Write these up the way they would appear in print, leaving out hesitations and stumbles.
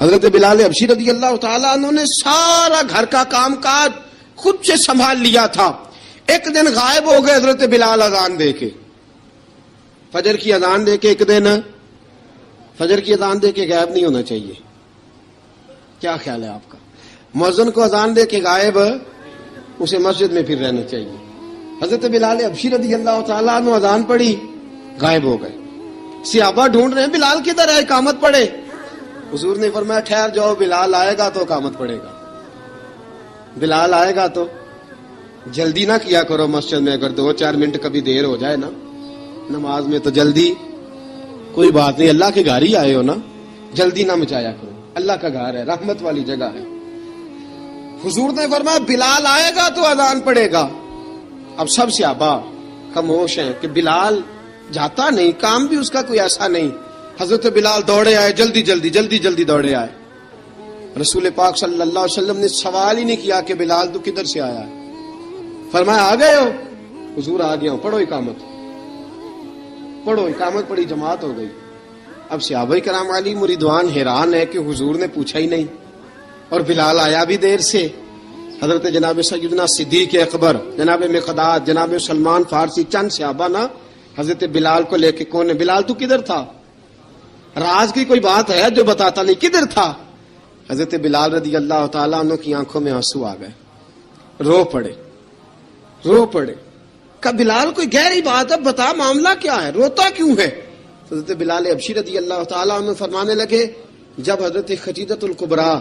حضرت بلال حبشی رضی اللہ تعالیٰ عنہ نے سارا گھر کا کام کاج خود سے سنبھال لیا تھا. ایک دن غائب ہو گئے حضرت بلال اذان دے کے, فجر کی اذان دے کے. ایک دن فجر کی اذان دے کے غائب نہیں ہونا چاہیے. کیا خیال ہے آپ کا؟ مؤذن کو اذان دے کے غائب اسے مسجد میں پھر رہنا چاہیے. حضرت بلال حبشی رضی اللہ تعالیٰ عنہ اذان پڑھی, غائب ہو گئے. صحابہ ڈھونڈ رہے ہیں بلال کدھر ہے, اقامت پڑھے. حضور نے فرمایا ٹھہر جاؤ, بلال آئے گا تو اقامت پڑھے گا. بلال آئے گا تو جلدی نہ کیا کرو مسجد میں. اگر 2-4 منٹ کبھی دیر ہو جائے نا نماز میں تو جلدی کوئی بات نہیں, اللہ کے گھر ہی آئے ہو نا, جلدی نہ مچایا کرو. اللہ کا گھر ہے, رحمت والی جگہ ہے. حضور نے فرمایا بلال آئے گا تو اذان پڑھے گا. اب سب صحابہ خاموش ہیں کہ بلال جاتا نہیں, کام بھی اس کا کوئی ایسا نہیں. حضرت بلال دوڑے آئے, جلدی جلدی دوڑے آئے. رسول پاک صلی اللہ علیہ وسلم نے سوال ہی نہیں کیا کہ بلال تو کدھر سے آیا ہے. فرمایا آ گئے ہو؟ حضور آ گیا ہوں. پڑھو اقامت پڑھی, جماعت ہو گئی. اب صحابہ کرام علی مریدوان حیران ہے کہ حضور نے پوچھا ہی نہیں اور بلال آیا بھی دیر سے. حضرت جناب سیدنا صدیق اکبر, جناب مقداد, جناب سلمان فارسی, چند صحابہ نا حضرت بلال کو لے کے, کون ہے بلال تو کدھر تھا؟ راز کی کوئی بات ہے جو بتاتا نہیں, کدھر تھا؟ حضرت بلال رضی اللہ تعالیٰ عنہ کی آنکھوں میں آنسو آ گئے, رو پڑے. کہ بلال کوئی گہری بات ہے, بتا معاملہ کیا ہے, روتا کیوں ہے؟ حضرت بلال حبشی رضی اللہ تعالیٰ عنہ فرمانے لگے جب حضرت خدیجۃ الکبریٰ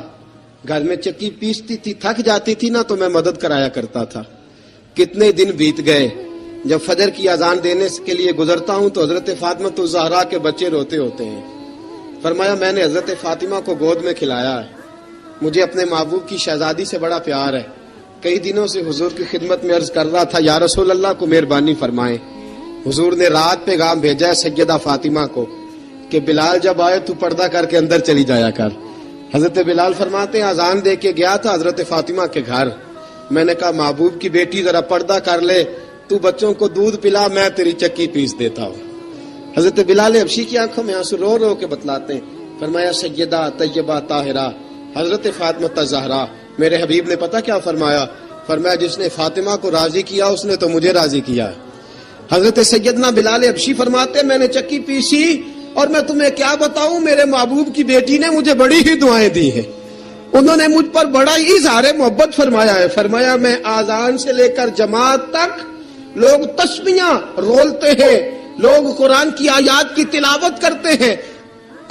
گھر میں چکی پیستی تھی, تھک جاتی تھی نا تو میں مدد کرایا کرتا تھا. کتنے دن بیت گئے, جب فجر کی اذان دینے کے لیے گزرتا ہوں تو حضرت فاطمہ الزہرا کے بچے روتے ہوتے ہیں. فرمایا میں نے حضرت فاطمہ کو گود میں کھلایا ہے, مجھے اپنے محبوب کی شہزادی سے بڑا پیار ہے. کئی دنوں سے حضور کی خدمت میں عرض کر رہا تھا یا رسول اللہ کو مہربانی فرمائیں. حضور نے رات پیغام بھیجا ہے سیدہ فاطمہ کو کہ بلال جب آئے تو پردہ کر کے اندر چلی جایا کر. حضرت بلال فرماتے ہیں اذان دے کے گیا تھا حضرت فاطمہ کے گھر, میں نے کہا محبوب کی بیٹی ذرا پردہ کر لے, تو بچوں کو دودھ پلا, میں تیری چکی پیس دیتا ہوں. حضرت بلال حبشی کی آنکھوں میں آنسو رو کے بتلاتے ہیں. فرمایا سیدہ طیبہ طاہرہ حضرت فاطمہ الزہرا, میرے حبیب نے پتہ کیا فرمایا؟ فرمایا جس نے فاطمہ کو راضی کیا اس نے تو مجھے راضی کیا. حضرت سیدنا بلال حبشی فرماتے میں نے چکی پیسی اور میں تمہیں کیا بتاؤں, میرے محبوب کی بیٹی نے مجھے بڑی ہی دعائیں دی ہیں, انہوں نے مجھ پر بڑا ہی اظہار محبت فرمایا ہے. فرمایا میں آذان سے لے کر جماعت تک لوگ تسبیحاں رولتے ہیں, لوگ قرآن کی آیات کی تلاوت کرتے ہیں,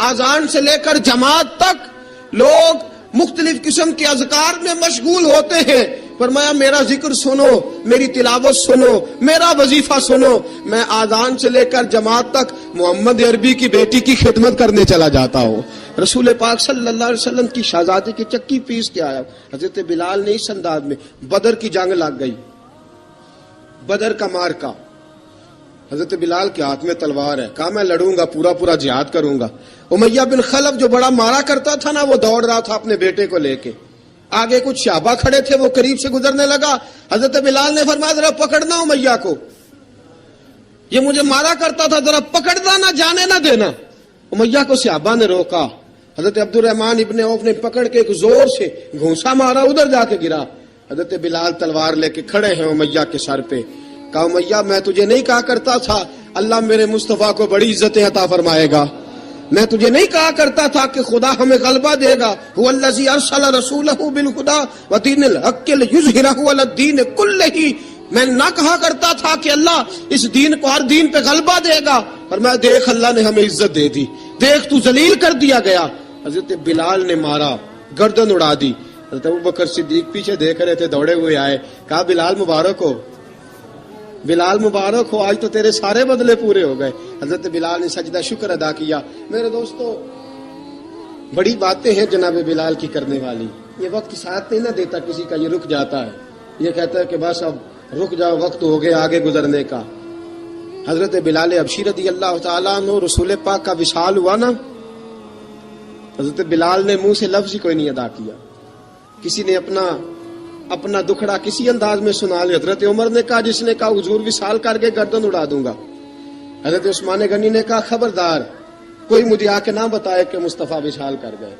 آذان سے لے کر جماعت تک لوگ مختلف قسم کے اذکار میں مشغول ہوتے ہیں. فرمایا میرا ذکر سنو, میری تلاوت سنو, میرا وظیفہ سنو. میں آذان سے لے کر جماعت تک محمد عربی کی بیٹی کی خدمت کرنے چلا جاتا ہوں. رسول پاک صلی اللہ علیہ وسلم کی شہزادی کی چکی پیس کے آیا. حضرت بلال نے اس انداز میں, بدر کی جنگ لگ گئی, بدر کا مارکا, حضرت بلال کے ہاتھ میں تلوار ہے, کہا میں لڑوں گا, پورا جہاد کروں گا. امیہ بن خلف جو بڑا مارا کرتا تھا نا, وہ دوڑ رہا تھا اپنے بیٹے کو لے کے. آگے کچھ صحابہ کھڑے تھے, وہ قریب سے گزرنے لگا. حضرت بلال نے فرمایا ذرا پکڑنا امیہ کو, یہ مجھے مارا کرتا تھا, ذرا پکڑنا, نہ جانے نہ دینا. امیہ کو صحابہ نے روکا. حضرت عبد الرحمن ابن عوف نے پکڑ کے ایک زور سے گھونسا مارا, ادھر جا کے گرا. حضرت بلال تلوار لے کے کھڑے ہیں امیہ کے سر پہ. کہا امیہ میں تجھے نہیں کہا کرتا تھا اللہ میرے مصطفیٰ کو بڑی عزتیں عطا فرمائے گا؟ میں تجھے نہیں کہا کرتا تھا کہ خدا ہمیں غلبہ دے گا؟ هو الذی ارسل رسولہ بالہدی ودین الحق لیظہرہ علی الدین کلہ. میں نہ کہا کرتا تھا کہ اللہ اس دین کو ہر دین پہ غلبہ دے گا. فرمایا دیکھ اللہ نے ہمیں عزت دے دی, دیکھ تو ذلیل کر دیا گیا. حضرت بلال نے مارا, گردن اڑا دی. حضرت ابوبکر صدیق پیچھے دیکھ رہے تھے, دوڑے ہوئے آئے, کہا بلال مبارک ہو, بلال مبارک ہو, آج تو تیرے سارے بدلے پورے ہو گئے. حضرت بلال نے سجدہ شکر ادا کیا. میرے دوستو بڑی باتیں ہیں جناب بلال کی کرنے والی. یہ وقت ساتھ نہیں نہ دیتا کسی کا, یہ رک جاتا ہے, یہ کہتا ہے کہ بس اب رک جاؤ, وقت ہو گیا آگے گزرنے کا. حضرت بلال حبشی رضی اللہ تعالیٰ عنہ رسول پاک کا وصال ہوا نا, حضرت بلال نے منہ سے لفظ ہی کوئی نہیں ادا کیا. کسی نے اپنا دکھڑا کسی انداز میں سنا لیا. حضرت عمر نے کہا, جس نے کہا حضور وصال کر کے گردن اڑا دوں گا. حضرت عثمان غنی نے کہا خبردار کوئی مجھے آ کے نہ بتائے کہ مصطفیٰ وصال کر گئے.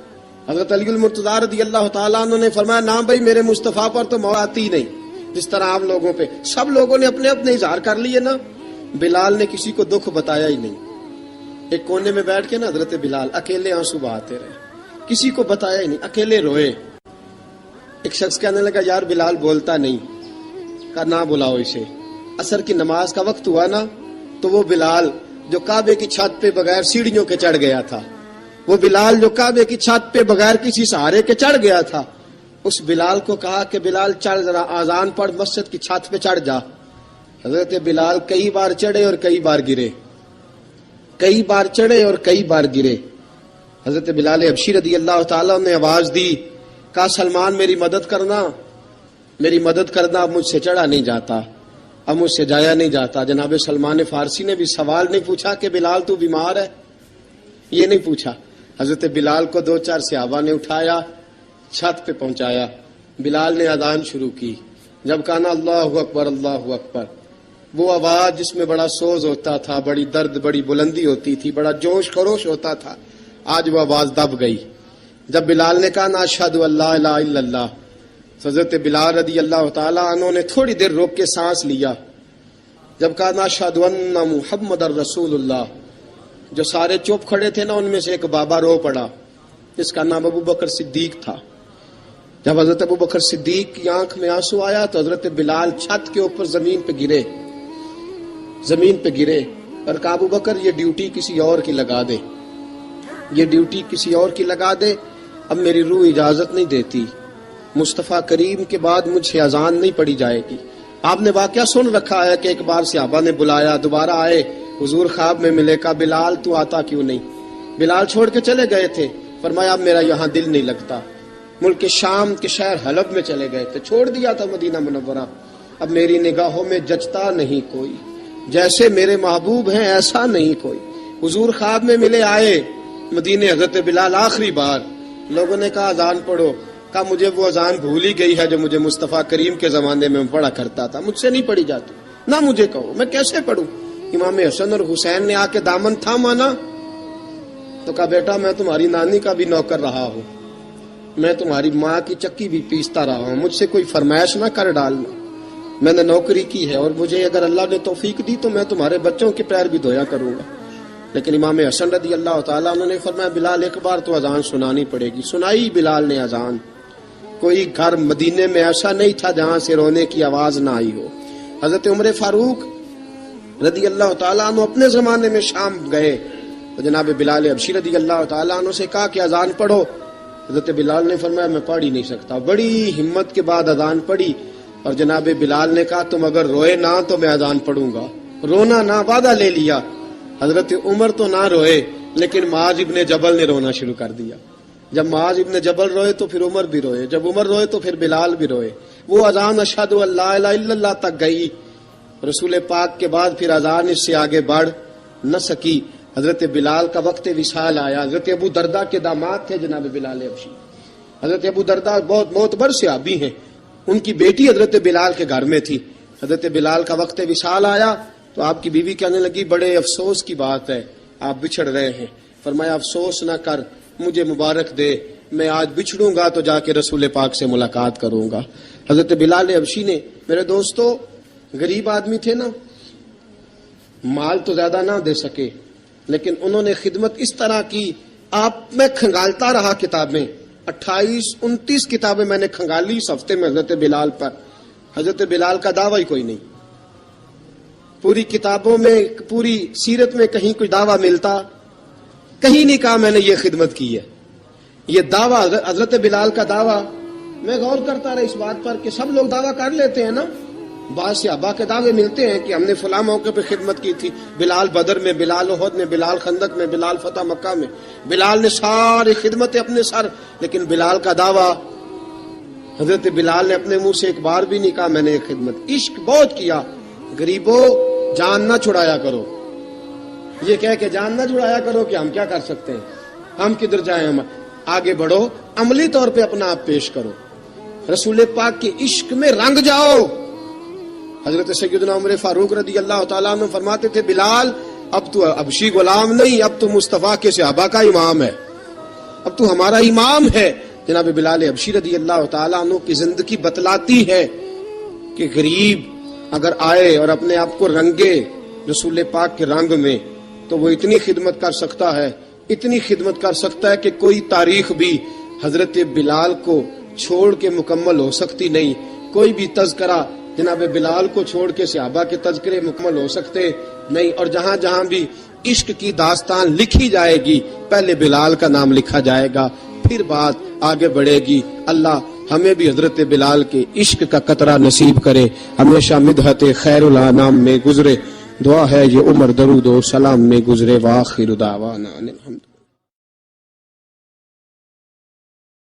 حضرت علی المرتضیٰ رضی اللہ تعالیٰ عنہ نے فرمایا نہ بھائی میرے مصطفیٰ پر تو موت آتی نہیں جس طرح آپ لوگوں پہ. سب لوگوں نے اپنے اپنے اظہار کر لیے نا. بلال نے کسی کو دکھ بتایا ہی نہیں. ایک کونے میں بیٹھ کے نا حضرت بلال اکیلے آنسو بہاتے رہے, کسی کو بتایا ہی نہیں, اکیلے روئے. ایک شخص کہنے لگا یار بلال بولتا نہیں. کہا نہ بلاؤ اسے. عصر کی نماز کا وقت ہوا نا تو وہ بلال جو کعبے کی چھت پہ بغیر سیڑھیوں کے چڑھ گیا تھا, وہ بلال جو کعبے کی چھت پہ بغیر کسی سہارے کے چڑھ گیا تھا, اس بلال کو کہا کہ بلال چڑھ ذرا آذان پڑھ مسجد کی چھت پہ چڑھ جا. حضرت بلال کئی بار چڑھے اور کئی بار گرے, کئی بار چڑھے اور کئی بار گرے. حضرت بلال حبشی رضی اللہ تعالیٰ نے آواز دی, کہا سلمان میری مدد کرنا, میری مدد کرنا, اب مجھ سے چڑھا نہیں جاتا, اب مجھ سے جایا نہیں جاتا. جناب سلمان فارسی نے بھی سوال نہیں پوچھا کہ بلال تو بیمار ہے, یہ نہیں پوچھا. حضرت بلال کو 2-4 صحابہ نے اٹھایا, چھت پہ پہنچایا. بلال نے اذان شروع کی. جب کہا نا اللہ اکبر اللہ اکبر, وہ آواز جس میں بڑا سوز ہوتا تھا, بڑی درد, بڑی بلندی ہوتی تھی, بڑا جوش خروش ہوتا تھا, آج وہ آواز دب گئی. جب بلال نے کہا نا اشہد ان لا الہ الا اللہ, حضرت بلال رضی اللہ تعالیٰ عنہ نے تھوڑی دیر روک کے سانس لیا. جب کہا نا اشہد ان محمد الرسول اللہ, جو سارے چپ کھڑے تھے نا ان میں سے ایک بابا رو پڑا, جس کا نام ابو بکر صدیق تھا. جب حضرت ابو بکر صدیق کی آنکھ میں آنسو آیا تو حضرت بلال چھت کے اوپر زمین پہ گرے, زمین پہ گرے اور کہا ابو بکر یہ ڈیوٹی کسی اور کی لگا دے, یہ ڈیوٹی کسی اور کی لگا دے, اب میری روح اجازت نہیں دیتی, مصطفیٰ کریم کے بعد مجھ سے اذان نہیں پڑی جائے گی. آپ نے واقعہ سن رکھا ہے کہ ایک بار صحابہ نے بلایا, دوبارہ آئے, حضور خواب میں ملے, کہا بلال تو آتا کیوں نہیں. بلال چھوڑ کے چلے گئے تھے, فرمایا اب میرا یہاں دل نہیں لگتا. ملک شام کے شہر حلب میں چلے گئے تھے, چھوڑ دیا تھا مدینہ منورہ, اب میری نگاہوں میں جچتا نہیں کوئی, جیسے میرے محبوب ہیں ایسا نہیں کوئی. حضور خواب میں ملے, آئے مدینے, حضرت بلال آخری بار, لوگوں نے کہا اذان پڑھو, کہا مجھے وہ اذان بھول ہی گئی ہے جو مجھے مصطفیٰ کریم کے زمانے میں پڑھا کرتا تھا, مجھ سے نہیں پڑھی جاتی, نہ مجھے کہو میں کیسے پڑھوں. امام حسن اور حسین نے آ کے دامن تھاما نا تو کہا بیٹا میں تمہاری نانی کا بھی نوکر رہا ہوں, میں تمہاری ماں کی چکی بھی پیستا رہا ہوں, مجھ سے کوئی فرمائش نہ کر ڈالنا, میں نے نوکری کی ہے اور مجھے اگر اللہ نے توفیق دی تو میں تمہارے بچوں کے پیر بھی دھویا کروں گا. لیکن امام حسن رضی اللہ تعالیٰ انہوں نے فرمایا بلال ایک بار تو اذان سنانی پڑے گی. سنائی بلال نے اذان. کوئی گھر مدینے میں ایسا نہیں تھا جہاں سے رونے کی آواز نہ آئی ہو. حضرت عمر فاروق رضی اللہ تعالیٰ عنہ اپنے زمانے میں شام گئے تو جناب بلال حبشی رضی اللہ تعالیٰ عنہ سے کہا کہ اذان پڑھو. حضرت بلال نے فرمایا میں پڑھ ہی نہیں سکتا. بڑی ہمت کے بعد اذان پڑھی اور جناب بلال نے کہا تم اگر روئے نہ تو میں اذان پڑھوں گا. رونا نہ, وعدہ لے لیا. حضرت عمر تو نہ روئے لیکن معاذ ابن جبل نے رونا شروع کر دیا. جب معاذ ابن جبل روئے تو پھر عمر بھی روئے, جب عمر روئے تو پھر بلال بھی روئے. وہ اذان اشہد ان لا الہ الا اللہ تک گئی. رسول پاک کے بعد پھر اذان اس سے آگے بڑھ نہ سکی. حضرت بلال کا وقت وصال آیا. حضرت ابو درداء کے داماد تھے جناب بلال حبشی. حضرت ابو درداء بہت معتبر صحابی ہیں, ان کی بیٹی حضرت بلال کے گھر میں تھی. حضرت بلال کا وقت وصال آیا تو آپ کی بیوی کہنے لگی بڑے افسوس کی بات ہے, آپ بچھڑ رہے ہیں. فرمایا افسوس نہ کر, مجھے مبارک دے, میں آج بچھڑوں گا تو جا کے رسول پاک سے ملاقات کروں گا. حضرت بلال حبشی نے, میرے دوستو, غریب آدمی تھے نا, مال تو زیادہ نہ دے سکے لیکن انہوں نے خدمت اس طرح کی. آپ میں کھنگالتا رہا کتابیں, 28-29 کتابیں میں نے کھنگالی اس ہفتے میں حضرت بلال پر. حضرت بلال کا دعویٰ ہی کوئی نہیں. پوری کتابوں میں, پوری سیرت میں کہیں کوئی دعویٰ ملتا, کہیں نہیں کہا میں نے یہ خدمت کی ہے. یہ دعویٰ حضرت بلال کا دعویٰ, میں غور کرتا رہا اس بات پر کہ سب لوگ دعویٰ کر لیتے ہیں نا, بعض صحابہ کے دعوے ملتے ہیں کہ ہم نے فلاں موقع پہ خدمت کی تھی, بلال بدر میں, بلال احد میں, بلال خندق میں, بلال فتح مکہ میں, بلال نے ساری خدمتیں اپنے سر. لیکن بلال کا دعویٰ, حضرت بلال نے اپنے منہ سے ایک بار بھی نہیں کہا میں نے یہ خدمت. عشق بہت کیا. غریبوں جان نہ چھڑایا کرو, یہ کہہ کہ جان نہ چھڑایا کرو کہ ہم کیا کر سکتے ہیں, ہم کدھر جائیں, ہم آگے بڑھو, عملی طور پہ اپنا آپ پیش کرو, رسول پاک کے عشق میں رنگ جاؤ. حضرت سیدنا عمر فاروق رضی اللہ تعالیٰ عنہ فرماتے تھے بلال اب تو حبشی غلام نہیں, اب تو مصطفیٰ کے صحابہ کا امام ہے. اب تو ہمارا امام ہے. جناب بلال حبشی رضی اللہ تعالیٰ عنہ کی زندگی بتلاتی ہے کہ غریب اگر آئے اور اپنے آپ کو رنگے رسول پاک کے رنگ میں تو وہ اتنی خدمت کر سکتا ہے، اتنی خدمت کر سکتا ہے کہ کوئی تاریخ بھی حضرت بلال کو چھوڑ کے مکمل ہو سکتی نہیں. کوئی بھی تذکرہ جناب بلال کو چھوڑ کے صحابہ کے تذکرے مکمل ہو سکتے نہیں. اور جہاں جہاں بھی عشق کی داستان لکھی جائے گی پہلے بلال کا نام لکھا جائے گا، پھر بات آگے بڑھے گی. اللہ ہمیں بھی حضرت بلال کے عشق کا قطرہ نصیب کرے، ہمیشہ مدحت خیر الانام میں گزرے. دعا ہے یہ عمر درود و سلام میں گزرے. وآخر دعوانا الحمد.